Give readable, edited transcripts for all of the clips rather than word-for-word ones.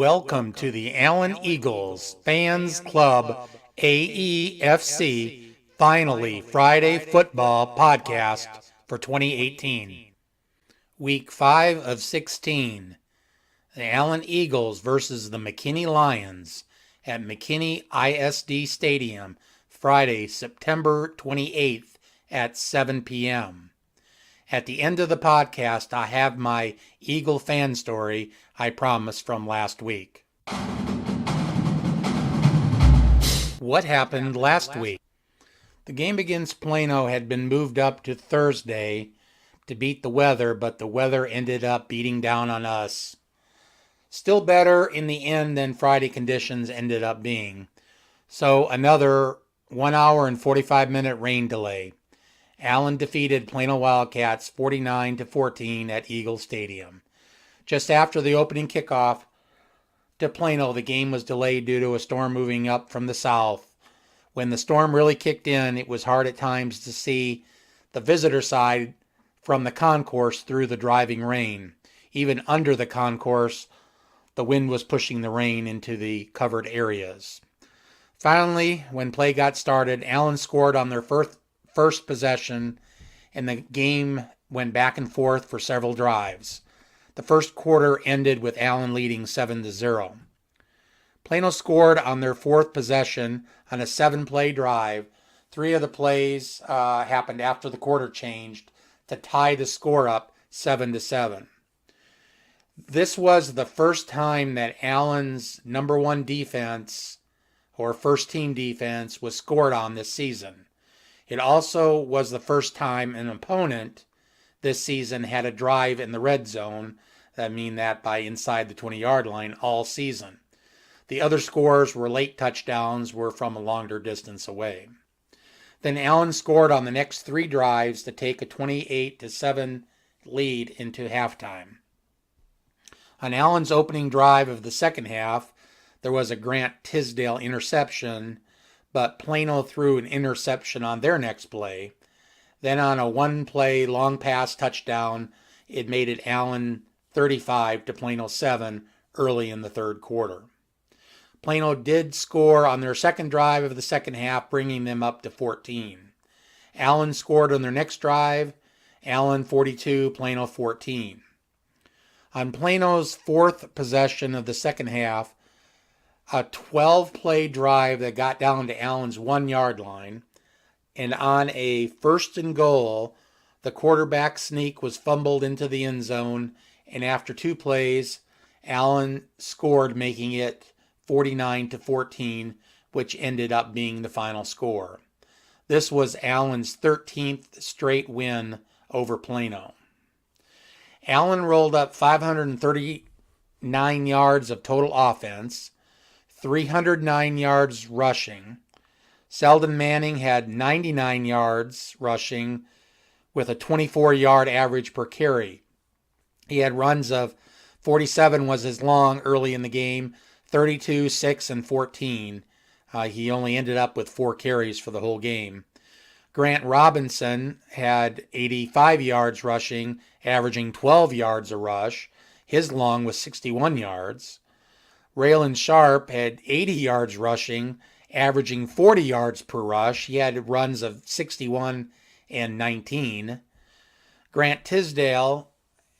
Welcome to the Allen Eagles Fans Club AEFC Finally Friday Football Podcast for 2018. Week 5 of 16. The Allen Eagles versus the McKinney Lions at McKinney ISD Stadium Friday, September 28th at 7 p.m. At the end of the podcast, I have my Eagle fan story I promised from last week. What happened last week? The game against Plano had been moved up to Thursday to beat the weather, but the weather ended up beating down on us. Still better in the end than Friday conditions ended up being. So another 1 hour and 45-minute rain delay. Allen defeated Plano Wildcats 49-14 at Eagle Stadium. Just after the opening kickoff to Plano, the game was delayed due to a storm moving up from the south. When the storm really kicked in, it was hard at times to see the visitor side from the concourse through the driving rain. Even under the concourse, the wind was pushing the rain into the covered areas. Finally, when play got started, Allen scored on their first possession, and the game went back and forth for several drives. The first quarter ended with Allen leading 7-0. Plano scored on their fourth possession on a 7-play drive. 3 of the plays happened after the quarter changed to tie the score up 7-7. This was the first time that Allen's number one defense, or first team defense, was scored on this season. It also was the first time an opponent this season had a drive in the red zone. I mean that by inside the 20-yard line all season. The other scores were late touchdowns, were from a longer distance away. Then Allen scored on the next 3 drives to take a 28-7 lead into halftime. On Allen's opening drive of the second half, there was a Grant Tisdale interception, but Plano threw an interception on their next play. Then on a 1-play long pass touchdown, it made it Allen 35 to Plano 7 early in the third quarter. Plano did score on their second drive of the second half, bringing them up to 14. Allen scored on their next drive, Allen 42, Plano 14. On Plano's fourth possession of the second half, a 12-play drive that got down to Allen's 1-yard line, and on a first and goal, the quarterback sneak was fumbled into the end zone, and after 2 plays, Allen scored, making it 49-14, which ended up being the final score. This was Allen's 13th straight win over Plano. Allen rolled up 539 yards of total offense, 309 yards rushing. Selden Manning had 99 yards rushing with a 24-yard average per carry. He had runs of 47 was his long early in the game, 32, 6, and 14. He only ended up with 4 carries for the whole game. Grant Robinson had 85 yards rushing, averaging 12 yards a rush. His long was 61 yards. Raylan Sharp had 80 yards rushing, averaging 40 yards per rush. He had runs of 61 and 19. Grant Tisdale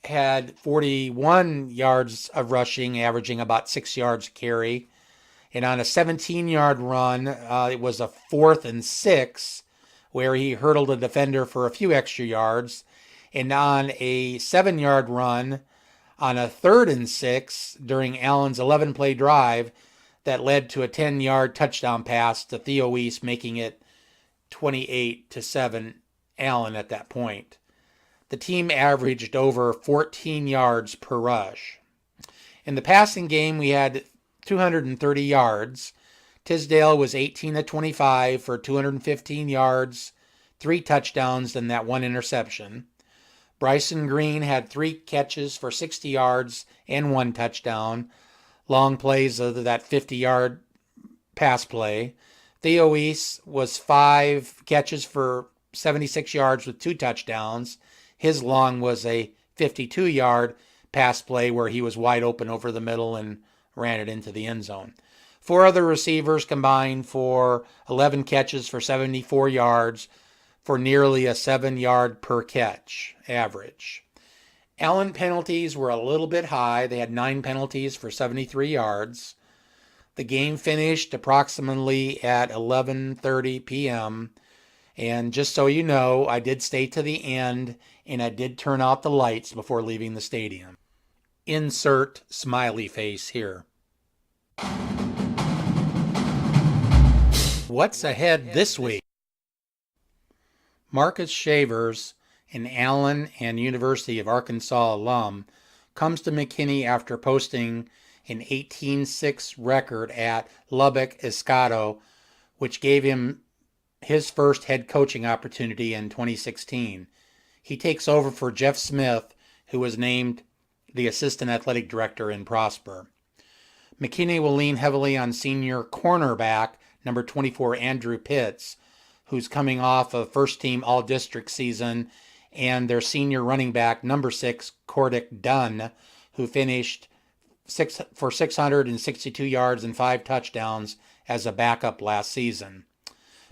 had 41 yards of rushing, averaging about 6 yards a carry. And on a 17-yard run, it was a 4th and 6, where he hurdled a defender for a few extra yards. And on a 7-yard run, on a 3rd and 6 during Allen's 11-play drive that led to a 10-yard touchdown pass to Theo East, making it 28-7 Allen at that point. The team averaged over 14 yards per rush. In the passing game, we had 230 yards. Tisdale was 18-25 for 215 yards, 3 touchdowns, and that 1 interception. Bryson Green had 3 catches for 60 yards and 1 touchdown. Long plays of that 50-yard pass play. Theo East was 5 catches for 76 yards with 2 touchdowns. His long was a 52-yard pass play where he was wide open over the middle and ran it into the end zone. 4 other receivers combined for 11 catches for 74 yards for nearly a 7-yard per catch average. Allen penalties were a little bit high. They had 9 penalties for 73 yards. The game finished approximately at 11:30 p.m. And just so you know, I did stay to the end and I did turn out the lights before leaving the stadium. Insert smiley face here. What's ahead this week? Marcus Shavers, an Allen and University of Arkansas alum, comes to McKinney after posting an 18-6 record at Lubbock Escado, which gave him his first head coaching opportunity in 2016. He takes over for Jeff Smith, who was named the assistant athletic director in Prosper. McKinney will lean heavily on senior cornerback number 24 Andrew Pitts, who's coming off a first-team all-district season, and their senior running back number 6 Cordick Dunn, who finished for 662 yards and 5 touchdowns as a backup last season.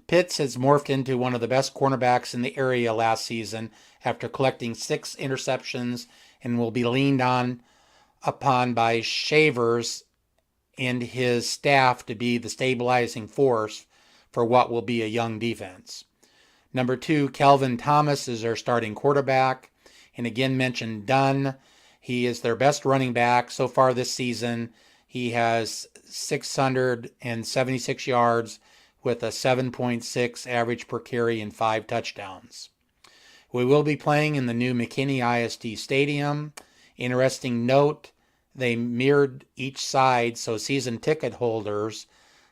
Pitts has morphed into one of the best cornerbacks in the area last season after collecting 6 interceptions and will be leaned upon by Shavers and his staff to be the stabilizing force for what will be a young defense. Number 2, Kelvin Thomas is their starting quarterback, and again mentioned Dunn. He is their best running back so far this season. He has 676 yards with a 7.6 average per carry and 5 touchdowns. We will be playing in the new McKinney ISD Stadium. Interesting note, they mirrored each side so season ticket holders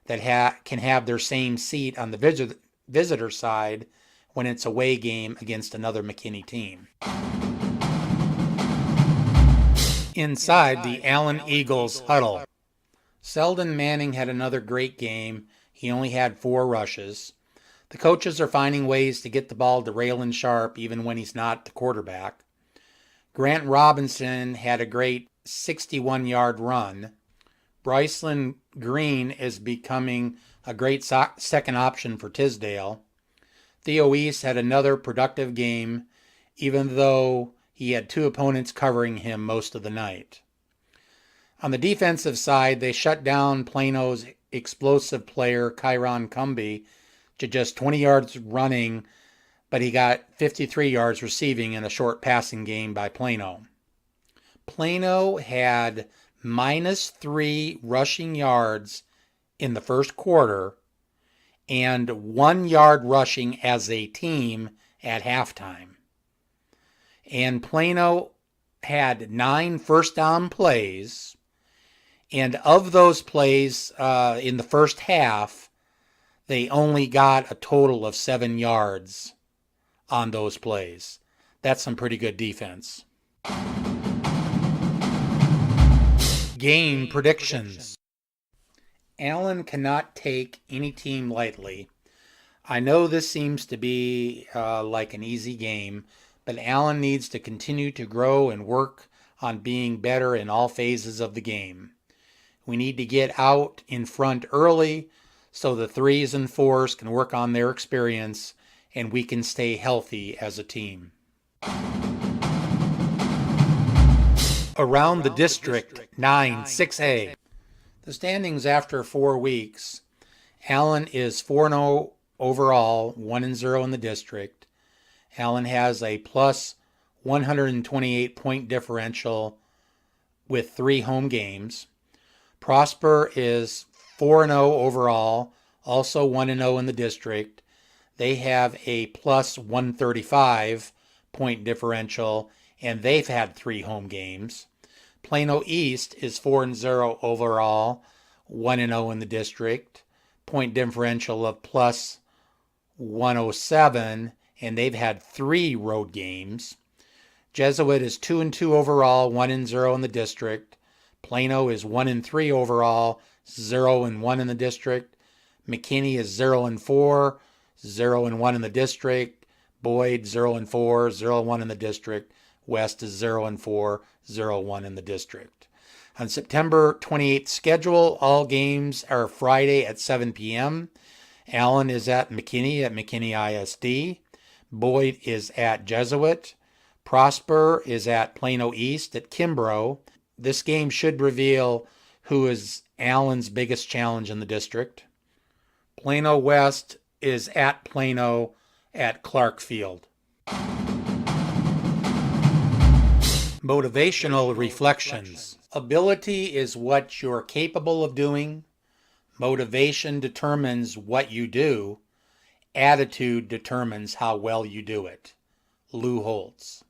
that can have their same seat on the visitor side when it's a away game against another McKinney team. Inside the Allen Eagles huddle. Selden Manning had another great game. He only had 4 rushes. The coaches are finding ways to get the ball to Raylan Sharp even when he's not the quarterback. Grant Robinson had a great 61-yard run. Bryceland Green is becoming a great second option for Tisdale. Theo East had another productive game, even though he had 2 opponents covering him most of the night. On the defensive side, they shut down Plano's explosive player Kyron Cumby to just 20 yards running, but he got 53 yards receiving in a short passing game by Plano. Plano had -3 rushing yards in the first quarter and 1 yard rushing as a team at halftime. And Plano had 9 first down plays, and of those plays in the first half, they only got a total of 7 yards on those plays. That's some pretty good defense. Game predictions. Allen cannot take any team lightly. I know this seems to be like an easy game, but Allen needs to continue to grow and work on being better in all phases of the game. We need to get out in front early so the 3s and 4s can work on their experience and we can stay healthy as a team. Around the District 9-6A. The standings after 4 weeks. Allen is 4-0 overall, 1-0 in the district. Allen has a plus 128 point differential with 3 home games. Prosper is 4-0 overall, also 1-0 in the district. They have a plus 135 point differential, and they've had 3 home games. Plano East is 4-0 overall, 1-0 in the district. Point differential of plus 107, and they've had 3 road games. Jesuit is 2-2 overall, 1-0 in the district. Plano is 1-3 overall, 0-1 in the district. McKinney is 0-4, 0-1 in the district. Boyd 0-4, 0-1 in the district. West is 0-4, 0-1 in the district. On September 28th schedule, all games are Friday at 7 p.m. Allen is at McKinney ISD. Boyd is at Jesuit. Prosper is at Plano East at Kimbrough. This game should reveal who is Allen's biggest challenge in the district. Plano West is at Plano at Clark Field. Motivational Reflections. Ability is what you're capable of doing. Motivation determines what you do. Attitude determines how well you do it. Lou Holtz.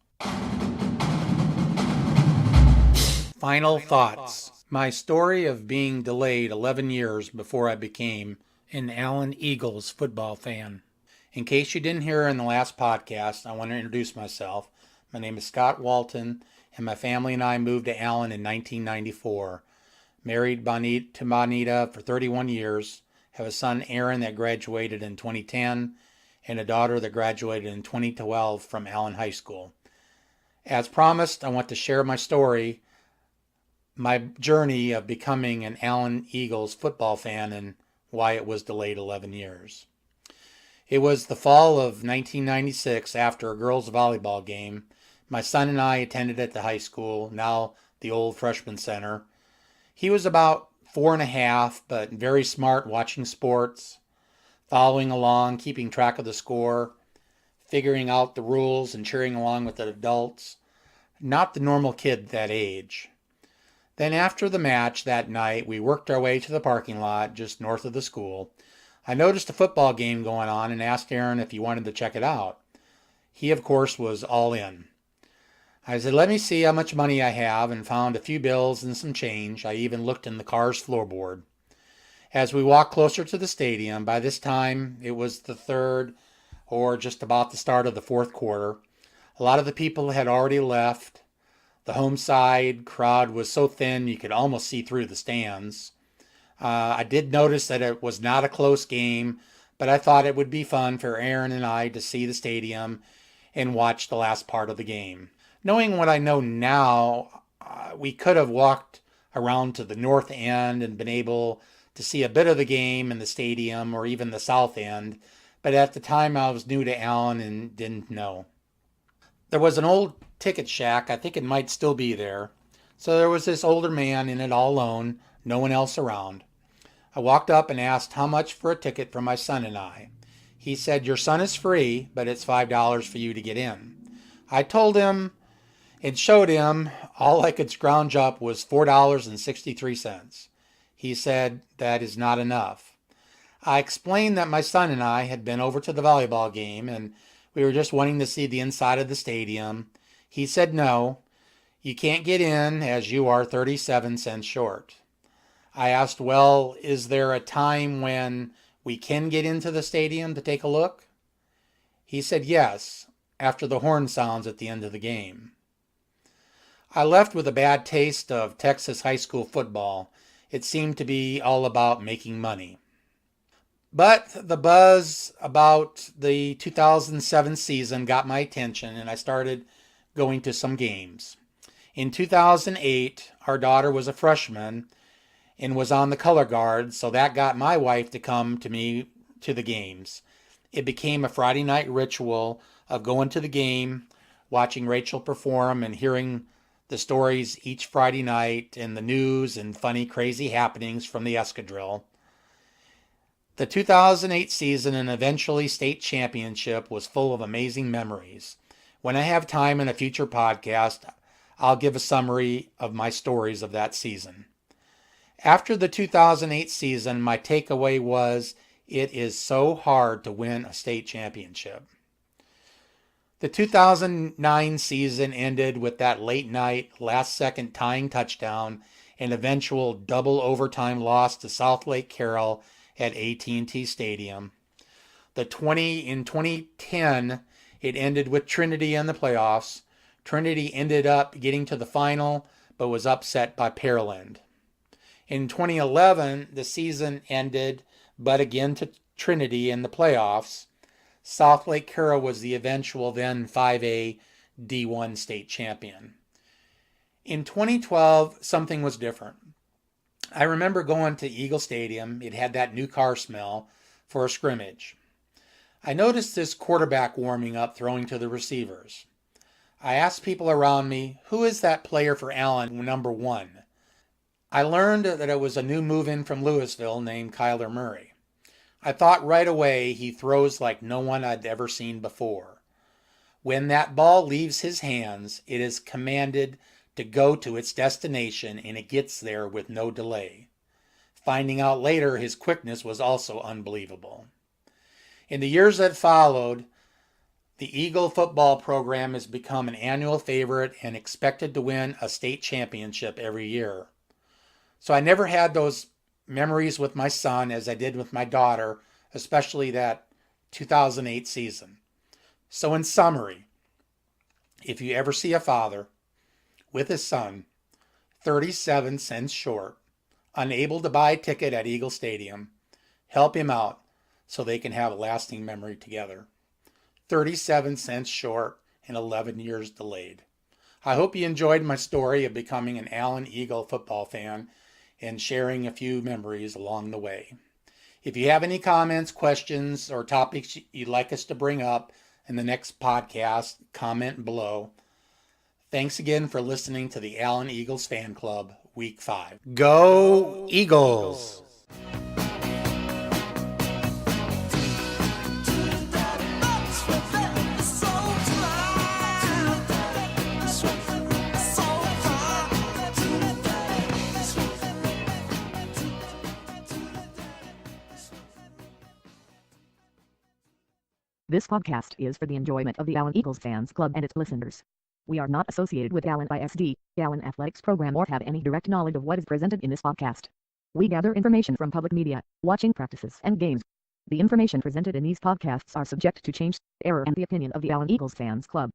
Final thoughts. My story of being delayed 11 years before I became an Allen Eagles football fan. In case you didn't hear in the last podcast, I want to introduce myself. My name is Scott Walton, and my family and I moved to Allen in 1994. Married to Bonita for 31 years, have a son, Aaron, that graduated in 2010, and a daughter that graduated in 2012 from Allen High School. As promised, I want to share my story, my journey of becoming an Allen Eagles football fan and why it was delayed 11 years. It was the fall of 1996 after a girls' volleyball game. My son and I attended at the high school, now the old freshman center. He was about 4.5, but very smart watching sports, following along, keeping track of the score, figuring out the rules and cheering along with the adults. Not the normal kid that age. Then after the match that night, we worked our way to the parking lot just north of the school. I noticed a football game going on and asked Aaron if he wanted to check it out. He, of course, was all in. I said, let me see how much money I have, and found a few bills and some change. I even looked in the car's floorboard. As we walked closer to the stadium, by this time it was the third or just about the start of the fourth quarter. A lot of the people had already left. The home side crowd was so thin you could almost see through the stands. I did notice that it was not a close game, but I thought it would be fun for Aaron and I to see the stadium and watch the last part of the game. Knowing what I know now, we could have walked around to the north end and been able to see a bit of the game in the stadium or even the south end, but at the time I was new to Allen and didn't know. There was an old ticket shack. I think it might still be there. So there was this older man in it all alone, no one else around. I walked up and asked how much for a ticket for my son and I. He said, your son is free, but it's $5 for you to get in. I told him and showed him all I could scrounge up was $4.63. He said, that is not enough. I explained that my son and I had been over to the volleyball game and we were just wanting to see the inside of the stadium. He said, no, you can't get in as you are 37 cents short. I asked, well, is there a time when we can get into the stadium to take a look? He said, yes, after the horn sounds at the end of the game. I left with a bad taste of Texas high school football. It seemed to be all about making money. But the buzz about the 2007 season got my attention and I started going to some games. In 2008, our daughter was a freshman and was on the color guard, so that got my wife to come to me to the games. It became a Friday night ritual of going to the game, watching Rachel perform and hearing the stories each Friday night and the news and funny, crazy happenings from the escadrille. The 2008 season and eventually state championship was full of amazing memories. When I have time in a future podcast, I'll give a summary of my stories of that season. After the 2008 season, my takeaway was it is so hard to win a state championship. The 2009 season ended with that late night, last second tying touchdown and eventual double overtime loss to South Lake Carroll at AT&T Stadium. In 2010, it ended with Trinity in the playoffs. Trinity ended up getting to the final, but was upset by Pearland. In 2011, the season ended, but again to Trinity in the playoffs. South Lake Carroll was the eventual then 5A D1 state champion. In 2012, something was different. I remember going to Eagle Stadium. It had that new car smell for a scrimmage. I noticed this quarterback warming up, throwing to the receivers. I asked people around me, who is that player for Allen, number 1? I learned that it was a new move-in from Louisville named Kyler Murray. I thought right away he throws like no one I'd ever seen before. When that ball leaves his hands, it is commanded to go to its destination and it gets there with no delay. Finding out later his quickness was also unbelievable. In the years that followed, the Eagle football program has become an annual favorite and expected to win a state championship every year. So I never had those memories with my son as I did with my daughter, especially that 2008 season. So in summary, if you ever see a father with his son 37 cents short, unable to buy a ticket at Eagle Stadium, help him out so they can have a lasting memory together. 37 cents short and 11 years delayed. I hope you enjoyed my story of becoming an Allen Eagle football fan and sharing a few memories along the way. If you have any comments, questions, or topics you'd like us to bring up in the next podcast, comment below. Thanks again for listening to the Allen Eagles Fan Club, Week 5. Go Eagles! This podcast is for the enjoyment of the Allen Eagles Fans Club and its listeners. We are not associated with Allen ISD, Allen Athletics Program, or have any direct knowledge of what is presented in this podcast. We gather information from public media, watching practices and games. The information presented in these podcasts are subject to change, error, and the opinion of the Allen Eagles Fans Club.